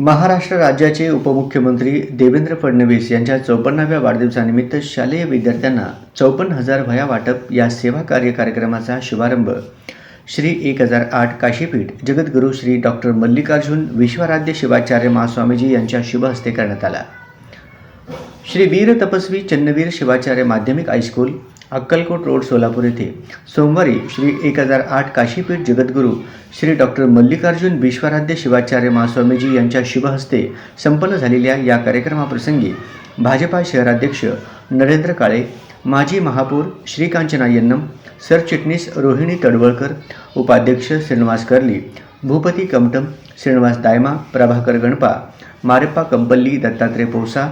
महाराष्ट्र राज्याचे उपमुख्यमंत्री देवेंद्र फडणवीस यांच्या 54व्या वाढदिवसानिमित्त शालेय विद्यार्थ्यांना 54,000 वह्या वाटप या सेवा कार्य कार्यक्रमाचा शुभारंभ श्री 1008 काशीपीठ जगद्गुरू श्री डॉक्टर मल्लिकार्जुन विश्वाराध्य शिवाचार्य महास्वामीजी यांच्या शुभ हस्ते करण्यात आला। श्री वीर तपस्वी चन्नवीर शिवाचार्य माध्यमिक हायस्कूल अक्कलकोट रोड सोलापूर येथे सोमवारी श्री 1008 काशीपीठ जगद्गुरू श्री डॉक्टर मल्लिकार्जुन विश्वाराध्य शिवाचार्य महास्वामीजी यांच्या शुभ हस्ते संपन्न झालेल्या या कार्यक्रमाप्रसंगी भाजपा शहराध्यक्ष नरेंद्र काळे, माजी महापौर श्रीकांचना यन्नम, सरचिटणीस रोहिणी तडवळकर, उपाध्यक्ष श्रीनिवास कर्ली, भूपती कमटम, श्रीनिवास दायमा, प्रभाकर गणपा, मारेप्पा कंपल्ली, दत्तात्रय पोसा,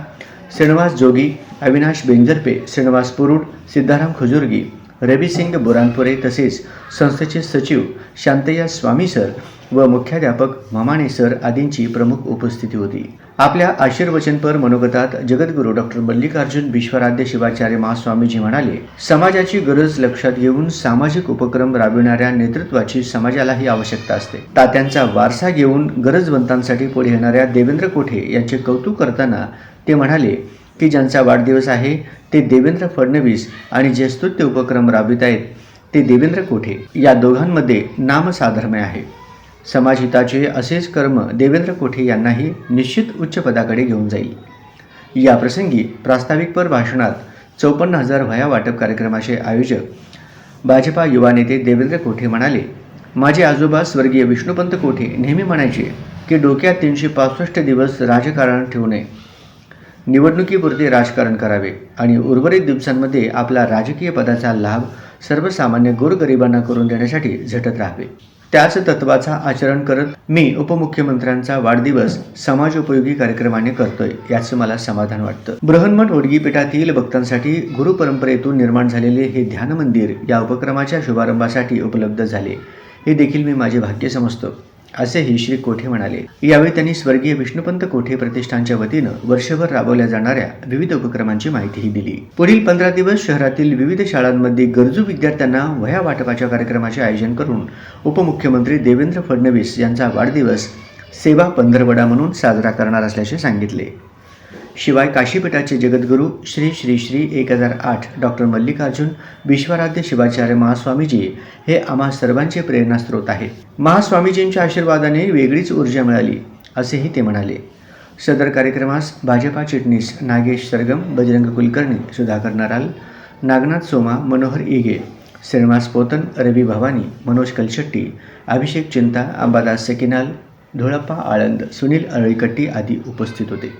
श्रीनिवास जोगी, अविनाश बेंजरपे, श्रीनिवास पुरुड, सिद्धाराम खजुर्गी, रविसिंग बुरानपुरे तसेच संस्थेचे सचिव शांतय्या स्वामी सर व मुख्याध्यापक मामाणे सर आदींची प्रमुख उपस्थिती होती। आपल्या आशीर्वचनपर मनोगतात जगद्गुरू डॉक्टर मल्लिकार्जुन विश्वाराध्य शिवाचार्य महास्वामीजी म्हणाले, समाजाची गरज लक्षात घेऊन सामाजिक उपक्रम राबविणाऱ्या नेतृत्वाची समाजालाही आवश्यकता असते। तात्यांचा वारसा घेऊन गरजवंतांसाठी पुढे येणाऱ्या देवेंद्र कोठे यांचे कौतुक करताना ते म्हणाले की ज्यांचा वाढदिवस आहे ते देवेंद्र फडणवीस आणि जे स्तुत्य उपक्रम राबवित आहेत ते देवेंद्र कोठे, या दोघांमध्ये नामसाधर्म्य आहे। समाजहिताचे असेच कर्म देवेंद्र कोठे यांनाही निश्चित उच्च पदाकडे घेऊन जाईल। या प्रसंगी प्रास्ताविकपर भाषणात 54,000 वह्या वाटप कार्यक्रमाचे आयोजक भाजपा युवा नेते देवेंद्र कोठे म्हणाले, माझे आजोबा स्वर्गीय विष्णुपंत कोठे नेहमी म्हणायचे की डोक्यात 365 दिवस राजकारण ठेवू नये, निवडणुकीपुरते राजकारण करावे आणि उर्वरित दिवसांमध्ये आपला राजकीय पदाचा लाभ सर्वसामान्य गोरगरिबांना करून देण्यासाठी झटत राहावे। त्याच तत्वाचा आचरण करत मी उपमुख्यमंत्र्यांचा वाढदिवस समाजोपयोगी कार्यक्रमाने करतोय, याचं मला समाधान वाटतं। बृहन्मठ वडगीपीठातील भक्तांसाठी गुरुपरंपरेतून निर्माण झालेले हे ध्यान मंदिर या उपक्रमाच्या शुभारंभासाठी उपलब्ध झाले, हे देखील मी माझे भाग्य समजतो, असेही श्री कोठे म्हणाले। यावेळी त्यांनी स्वर्गीय विष्णुपंत कोठे प्रतिष्ठानच्या वतीनं वर्षभर राबवल्या जाणाऱ्या विविध उपक्रमांची माहितीही दिली। पुढील 15 दिवस शहरातील विविध शाळांमध्ये गरजू विद्यार्थ्यांना वह्या वाटपाच्या कार्यक्रमाचे आयोजन करून उपमुख्यमंत्री देवेंद्र फडणवीस यांचा वाढदिवस सेवा पंधरवडा म्हणून साजरा करणार असल्याचे सांगितले। शिवाय काशीपीठाचे जगद्गुरू श्री श्री श्री 1008 डॉक्टर मल्लिकार्जुन विश्वाराध्य शिवाचार्य महास्वामीजी हे आम्हा सर्वांचे प्रेरणास्त्रोत आहेत। महास्वामीजींच्या आशीर्वादाने वेगळीच ऊर्जा मिळाली, असेही ते म्हणाले। सदर कार्यक्रमास भाजपा चिटणीस नागेश सरगम, बजरंग कुलकर्णी, सुधाकर नराल, नागनाथ सोमा, मनोहर इगे, श्रीनिवास पोतन, रवी भवानी, मनोज कलशेट्टी, अभिषेक चिंता, अंबादास सेकिनाल, धोळप्पा आळंद, सुनील अळईकट्टी आदी उपस्थित होते।